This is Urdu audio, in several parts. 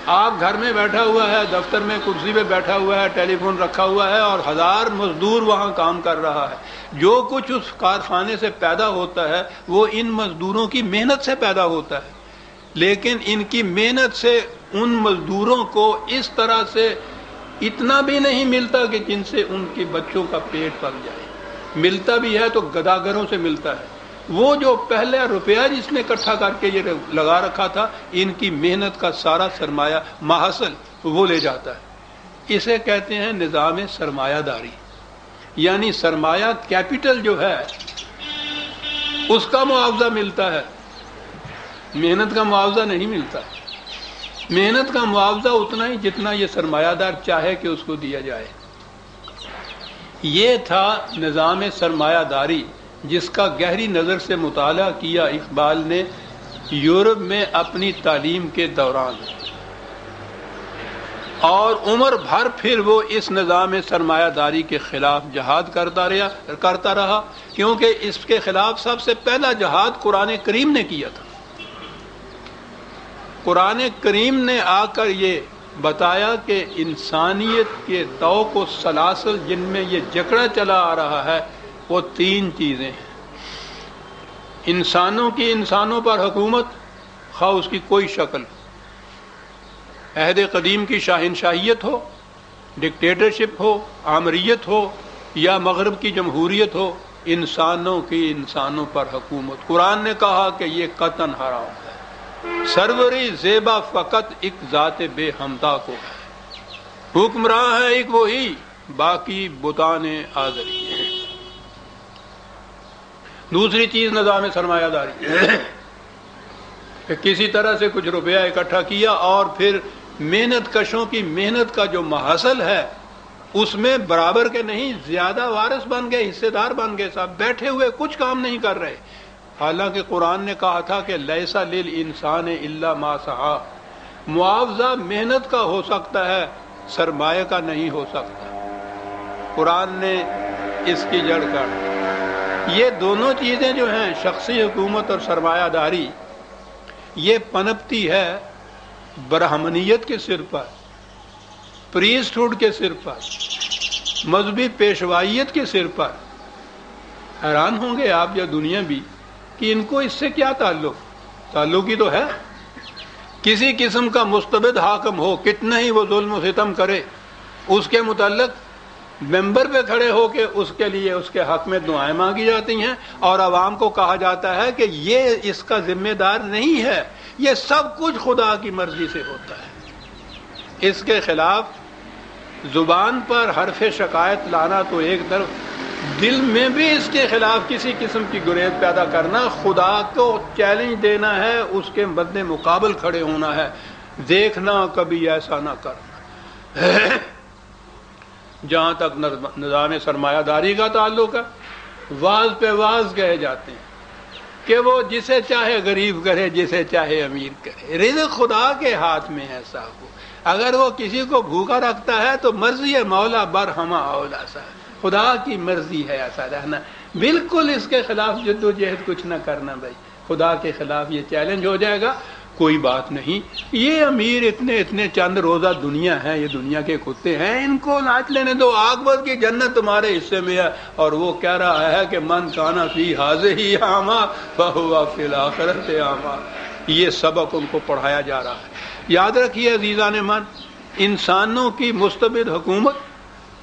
آپ گھر میں بیٹھا ہوا ہے، دفتر میں کرسی پہ بیٹھا ہوا ہے، ٹیلی فون رکھا ہوا ہے اور 1000 مزدور وہاں کام کر رہا ہے. جو کچھ اس کارخانے سے پیدا ہوتا ہے وہ ان مزدوروں کی محنت سے پیدا ہوتا ہے، لیکن ان کی محنت سے ان مزدوروں کو اس طرح سے اتنا بھی نہیں ملتا کہ جن سے ان کے بچوں کا پیٹ پل جائے. ملتا بھی ہے تو گداگروں سے ملتا ہے. وہ جو پہلا روپیہ جس نے اکٹھا کر کے یہ لگا رکھا تھا، ان کی محنت کا سارا سرمایہ ماحصل وہ لے جاتا ہے. اسے کہتے ہیں نظام سرمایہ داری، یعنی سرمایہ کیپٹل جو ہے اس کا معاوضہ ملتا ہے، محنت کا معاوضہ نہیں ملتا. محنت کا معاوضہ اتنا ہی جتنا یہ سرمایہ دار چاہے کہ اس کو دیا جائے. یہ تھا نظام سرمایہ داری جس کا گہری نظر سے مطالعہ کیا اقبال نے یورپ میں اپنی تعلیم کے دوران، اور عمر بھر پھر وہ اس نظام سرمایہ داری کے خلاف جہاد کرتا رہا، کیونکہ اس کے خلاف سب سے پہلا جہاد قرآن کریم نے کیا تھا. قرآن کریم نے آ کر یہ بتایا کہ انسانیت کے طوق و سلاسل جن میں یہ جکڑا چلا آ رہا ہے وہ 3 چیزیں ہیں. انسانوں کی انسانوں پر حکومت، خواہ اس کی کوئی شکل، عہد قدیم کی شاہنشاہیت ہو، ڈکٹیٹرشپ ہو، آمریت ہو، یا مغرب کی جمہوریت ہو، انسانوں کی انسانوں پر حکومت. قرآن نے کہا کہ یہ قطعاً حرام ہے. سروری زیبا فقط ایک ذات بے ہمتا کو ہے، حکمراں ہے ایک وہی، باقی بتان آزری ہیں. دوسری چیز نظام سرمایہ داری کہ کسی طرح سے کچھ روپیہ اکٹھا کیا اور پھر محنت کشوں کی محنت کا جو محصل ہے اس میں برابر کے نہیں زیادہ وارث بن گئے، حصے دار بن گئے، صاحب بیٹھے ہوئے کچھ کام نہیں کر رہے. حالانکہ قرآن نے کہا تھا کہ لیسا للانسان الا ما سعی، معاوضہ محنت کا ہو سکتا ہے، سرمایہ کا نہیں ہو سکتا. قرآن نے اس کی جڑ کاٹ. یہ دونوں چیزیں جو ہیں شخصی حکومت اور سرمایہ داری، یہ پنپتی ہے برہمنیت کے سر پر، پریسٹہوڈ کے سر پر، مذہبی پیشوائیت کے سر پر. حیران ہوں گے آپ یا دنیا بھی کہ ان کو اس سے کیا تعلق ہی تو ہے. کسی قسم کا مستبد حاکم ہو، کتنا ہی وہ ظلم و ستم کرے، اس کے متعلق ممبر پہ کھڑے ہو کے اس کے لیے اس کے حق میں دعائیں مانگی جاتی ہیں اور عوام کو کہا جاتا ہے کہ یہ اس کا ذمہ دار نہیں ہے، یہ سب کچھ خدا کی مرضی سے ہوتا ہے. اس کے خلاف زبان پر حرف شکایت لانا تو ایک طرف، دل میں بھی اس کے خلاف کسی قسم کی گریز پیدا کرنا، خدا کو چیلنج دینا ہے، اس کے مد مقابل کھڑے ہونا ہے. دیکھنا کبھی ایسا نہ کرنا. جہاں تک نظام سرمایہ داری کا تعلق ہے، واز پہ واز کہے جاتے ہیں کہ وہ جسے چاہے غریب کرے، جسے چاہے امیر کرے. رزق خدا کے ہاتھ میں ہے صاحب. اگر وہ کسی کو بھوکا رکھتا ہے تو مرضی ہے مولا برہما اولا صاحب، خدا کی مرضی ہے ایسا رہنا. بالکل اس کے خلاف جد و جہد کچھ نہ کرنا بھائی. خدا کے خلاف یہ چیلنج ہو جائے گا، کوئی بات نہیں. یہ امیر اتنے چند روزہ دنیا ہے، یہ دنیا کے کتے ہیں، ان کو ناچ لینے دو. عاقبت کی جنت تمہارے حصے میں ہے. اور وہ کہہ رہا ہے کہ من کانا فی ہذہ اعمی فہو فی الآخرۃ اعمی. یہ سبق ان کو پڑھایا جا رہا ہے. یاد رکھیے عزیزان من، انسانوں کی مستبد حکومت،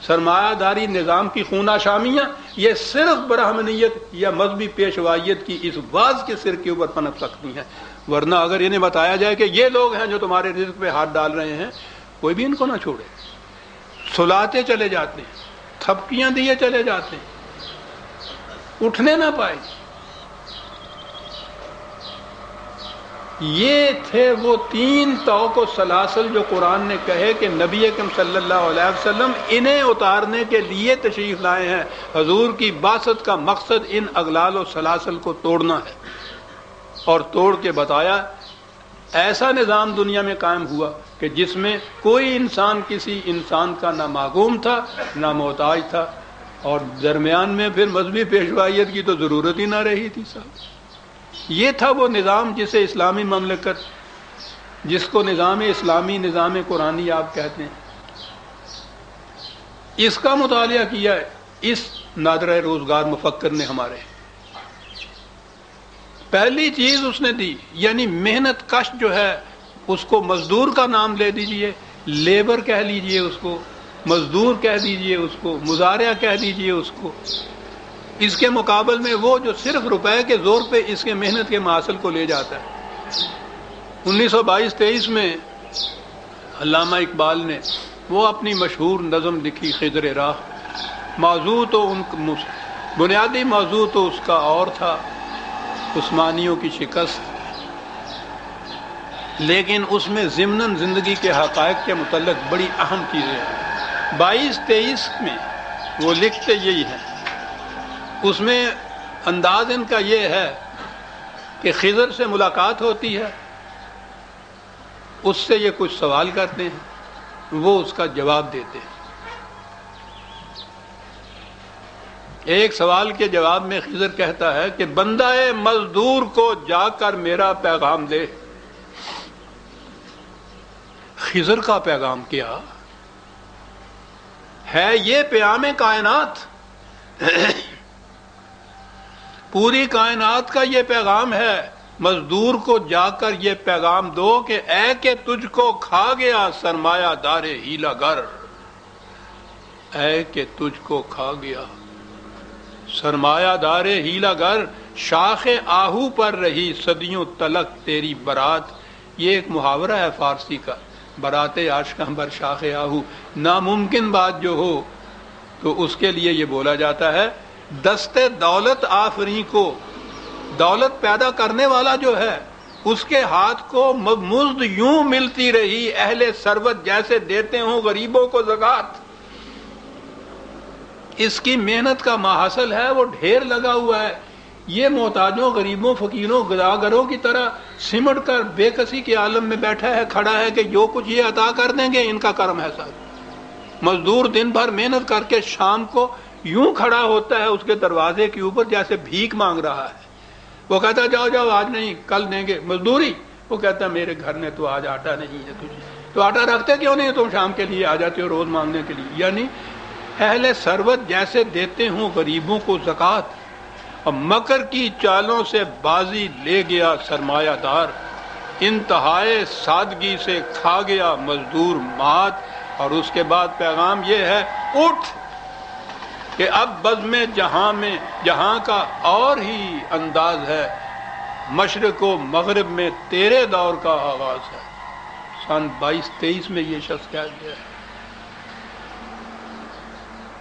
سرمایہ داری نظام کی خونہ شامیاں، یہ صرف برہمنیت یا مذہبی پیشوائیت کی اس واز کے سر کے اوپر پنپ سکتی ہیں. ورنہ اگر انہیں بتایا جائے کہ یہ لوگ ہیں جو تمہارے رزق پہ ہاتھ ڈال رہے ہیں، کوئی بھی ان کو نہ چھوڑے. سلاتے چلے جاتے ہیں، تھپکیاں دیے چلے جاتے ہیں، اٹھنے نہ پائے. یہ تھے وہ 3 طوق و سلاسل جو قرآن نے کہے کہ نبی اکرم صلی اللہ علیہ وسلم انہیں اتارنے کے لیے تشریف لائے ہیں. حضور کی بعثت کا مقصد ان اغلال و سلاسل کو توڑنا ہے، اور توڑ کے بتایا ایسا نظام دنیا میں قائم ہوا کہ جس میں کوئی انسان کسی انسان کا نہ محکوم تھا نہ محتاج تھا، اور درمیان میں پھر مذہبی پیشوائیت کی تو ضرورت ہی نہ رہی تھی صاحب. یہ تھا وہ نظام جسے اسلامی مملکت جس کو نظام اسلامی، نظام قرآنی آپ کہتے ہیں، اس کا مطالعہ کیا ہے اس نادرہ روزگار مفکر نے ہمارے. پہلی چیز اس نے دی، یعنی محنت کش جو ہے اس کو مزدور کا نام لے دیجئے، لیبر کہہ لیجئے اس کو، مزدور کہہ دیجئے اس کو، مزارع کہہ دیجئے اس کو. اس کے مقابل میں وہ جو صرف روپے کے زور پہ اس کے محنت کے محاصل کو لے جاتا ہے. 1922-23 میں علامہ اقبال نے وہ اپنی مشہور نظم لکھی خضر راہ. موضوع تو بنیادی موضوع تو اس کا اور تھا، عثمانیوں کی شکست، لیکن اس میں ضمناً زندگی کے حقائق کے متعلق بڑی اہم چیزیں ہیں. 22-23 میں وہ لکھتے یہی ہیں. اس میں انداز ان کا یہ ہے کہ خضر سے ملاقات ہوتی ہے، اس سے یہ کچھ سوال کرتے ہیں، وہ اس کا جواب دیتے ہیں. ایک سوال کے جواب میں خضر کہتا ہے کہ بندہ مزدور کو جا کر میرا پیغام دے. خضر کا پیغام کیا ہے؟ یہ پیام کائنات، پوری کائنات کا یہ پیغام ہے. مزدور کو جا کر یہ پیغام دو کہ اے کہ تجھ کو کھا گیا سرمایہ دار ہیلا گر. اے کہ تجھ کو کھا گیا سرمایہ دار ہیلا گر، شاخ آہو پر رہی صدیوں تلک تیری برات. یہ ایک محاورہ ہے فارسی کا، برات عاشقاں بر شاخ آہو. ناممکن بات جو ہو تو اس کے لیے یہ بولا جاتا ہے. دست دولت آفری کو، دولت پیدا کرنے والا جو ہے اس کے ہاتھ کو مزد یوں ملتی رہی، اہل ثروت جیسے دیتے ہوں غریبوں کو زکوٰۃ. اس کی محنت کا محاصل ہے وہ ڈھیر لگا ہوا ہے. یہ محتاجوں، غریبوں، فقیروں، گداگروں کی طرح سمٹ کر بے کسی کے عالم میں بیٹھا ہے، کھڑا ہے کہ جو کچھ یہ عطا کر دیں گے ان کا کرم ہے. صاحب مزدور دن بھر محنت کر کے شام کو یوں کھڑا ہوتا ہے اس کے دروازے کے اوپر جیسے بھیک مانگ رہا ہے. وہ کہتا ہے جاؤ جاؤ آج نہیں کل دیں گے مزدوری. وہ کہتا ہے میرے گھر میں تو آج آٹا نہیں ہے تجھے، تو آٹا رکھتے کیوں نہیں؟ تم شام کے لیے آ جاتے ہو روز مانگنے کے لیے. یعنی اہل ثروت جیسے دیتے ہوں غریبوں کو زکوٰۃ، اور مکر کی چالوں سے بازی لے گیا سرمایہ دار. انتہائے سادگی سے کھا گیا مزدور مات. اور اس کے بعد پیغام یہ ہے، اٹھ کہ اب بزم جہاں میں جہاں کا اور ہی انداز ہے، مشرق و مغرب میں تیرے دور کا آغاز ہے. سن 22-23 میں یہ شخص کہہ گیا ہے.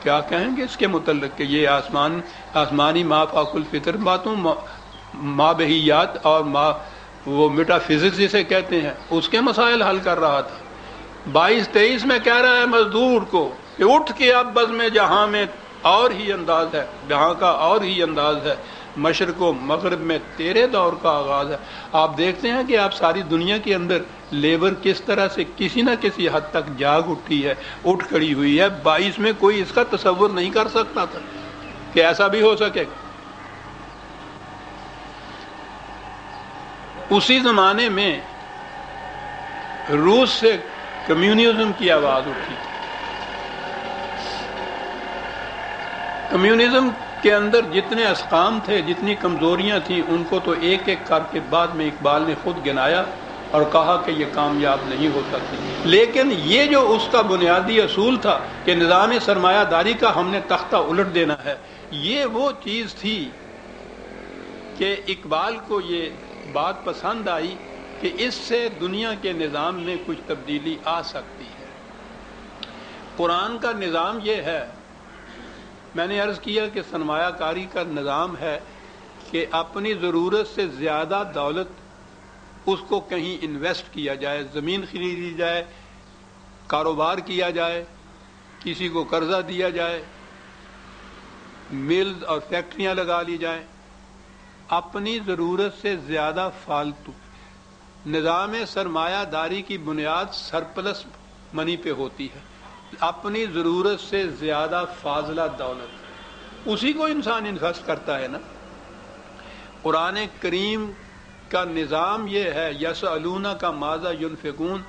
کیا کہیں گے اس کے متعلق کہ یہ آسمانی ما فاق الفطر باتوں، مابہیات اور وہ میٹا فزکس جسے کہتے ہیں اس کے مسائل حل کر رہا تھا. 22-23 میں کہہ رہا ہے مزدور کو کہ اٹھ کے اب بزم جہاں میں اور ہی انداز ہے، جہاں کا اور ہی انداز ہے، مشرق و مغرب میں تیرے دور کا آغاز ہے. آپ دیکھتے ہیں کہ آپ ساری دنیا کے اندر لیبر کس طرح سے کسی نہ کسی حد تک جاگ اٹھی ہے، اٹھ کھڑی ہوئی ہے. 22 میں کوئی اس کا تصور نہیں کر سکتا تھا کہ ایسا بھی ہو سکے. اسی زمانے میں روس سے کمیونزم کی آواز اٹھی. کمیونزم کے اندر جتنے اسقام تھے، جتنی کمزوریاں تھیں، ان کو تو ایک ایک کر کے بعد میں اقبال نے خود گنایا اور کہا کہ یہ کامیاب نہیں ہو سکتی. لیکن یہ جو اس کا بنیادی اصول تھا کہ نظام سرمایہ داری کا ہم نے تختہ الٹ دینا ہے، یہ وہ چیز تھی کہ اقبال کو یہ بات پسند آئی کہ اس سے دنیا کے نظام میں کچھ تبدیلی آ سکتی ہے. قرآن کا نظام یہ ہے، میں نے عرض کیا کہ سرمایہ کاری کا نظام ہے کہ اپنی ضرورت سے زیادہ دولت اس کو کہیں انویسٹ کیا جائے، زمین خریدی جائے، کاروبار کیا جائے، کسی کو قرضہ دیا جائے، ملز اور فیکٹریاں لگا لی جائیں. اپنی ضرورت سے زیادہ فالتو. نظام سرمایہ داری کی بنیاد سرپلس منی پہ ہوتی ہے، اپنی ضرورت سے زیادہ فاضلہ دولت، اسی کو انسان انویسٹ کرتا ہے نا. قرآن کریم کا نظام یہ ہے یسألونک ماذا ینفقون